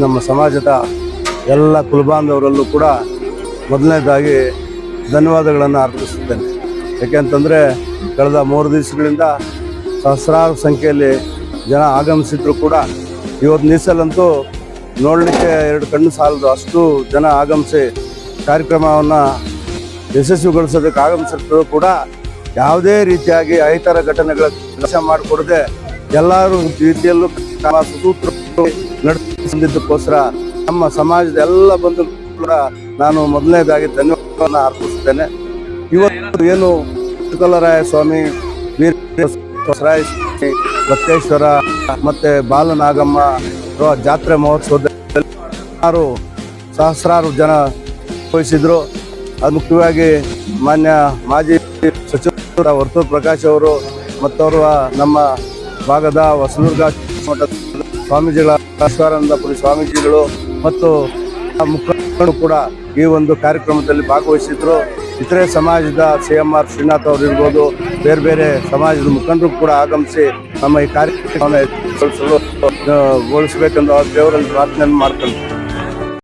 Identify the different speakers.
Speaker 1: ನಮ್ಮ ಸಮಾಜದ ಎಲ್ಲ ಕುಲಬಾಂಧವರಲ್ಲೂ ಕೂಡ ಮೊದಲನೇದಾಗಿ ಧನ್ಯವಾದಗಳನ್ನು ಅರ್ಪಿಸುತ್ತೇನೆ. ಯಾಕೆಂತಂದರೆ ಕಳೆದ 3 ದಿವಸಗಳಿಂದ ಸಹಸ್ರಾರು ಸಂಖ್ಯೆಯಲ್ಲಿ ಜನ ಆಗಮಿಸಿದ್ರು ಕೂಡ ಇವತ್ತು ಮೀಸಲಂತೂ ನೋಡಲಿಕ್ಕೆ 2 ಕಣ್ಣು ಸಾಲದು ಅಷ್ಟು ಜನ ಆಗಮಿಸಿ ಕಾರ್ಯಕ್ರಮವನ್ನು ಯಶಸ್ವಿಗೊಳಿಸೋದಕ್ಕೆ ಆಗಮಿಸಿದ್ರು ಕೂಡ ಯಾವುದೇ ರೀತಿಯಾಗಿ ಅಹಿತರ ಘಟನೆಗಳ ಕೆಲಸ ಮಾಡಿಕೊಡದೆ ಎಲ್ಲರೂ ರೀತಿಯಲ್ಲೂ ಸುಸೂತ್ರ ನಡೆಸಿದ್ದಕ್ಕೋಸ್ಕರ ನಮ್ಮ ಸಮಾಜದ ಎಲ್ಲ ಬಂಧು ಕೂಡ ನಾನು ಮೊದಲನೇದಾಗಿ ಧನ್ಯವಾದವನ್ನು ಅರ್ಪಿಸುತ್ತೇನೆ. ಇವತ್ತು ಏನು ತುಕಲರಾಯ ಸ್ವಾಮಿ, ವೀರರಾಯ ಸ್ವಾಮಿ, ಬತ್ತೇಶ್ವರ ಮತ್ತು ಬಾಲನಾಗಮ್ಮ ಜಾತ್ರೆ ಮಹೋತ್ಸವದಲ್ಲಿ ಸಹಸ್ರಾರು ಜನ ವಹಿಸಿದ್ರು. ಅದು ಮುಖ್ಯವಾಗಿ ಮಾನ್ಯ ಮಾಜಿ ಸಚಿವ ವರ್ತೂರು ಪ್ರಕಾಶ್ ಅವರು ಮತ್ತವರು ನಮ್ಮ ಭಾಗದ ಹೊಸದುರ್ಗ ಮಠದ ಸ್ವಾಮೀಜಿಗಳ ಈಶ್ವರಾನಂದಪುರಿ ಸ್ವಾಮೀಜಿಗಳು ಮತ್ತು ಮುಖಂಡರು ಕೂಡ ಈ ಒಂದು ಕಾರ್ಯಕ್ರಮದಲ್ಲಿ ಭಾಗವಹಿಸಿದ್ರು. ಇತರೆ ಸಮಾಜದ CMR ಶ್ರೀನಾಥ್ ಅವರು ಇರ್ಬೋದು, ಬೇರೆ ಬೇರೆ ಸಮಾಜದ ಮುಖಂಡರು ಕೂಡ ಆಗಮಿಸಿ ನಮ್ಮ ಈ ಕಾರ್ಯಕ್ರಮವನ್ನು ಯಶಸ್ವಿಗೊಳಿಸಬೇಕೆಂದು ದೇವರಲ್ಲಿ ಪ್ರಾರ್ಥನೆ ಮಾಡ್ಕೊಂಡು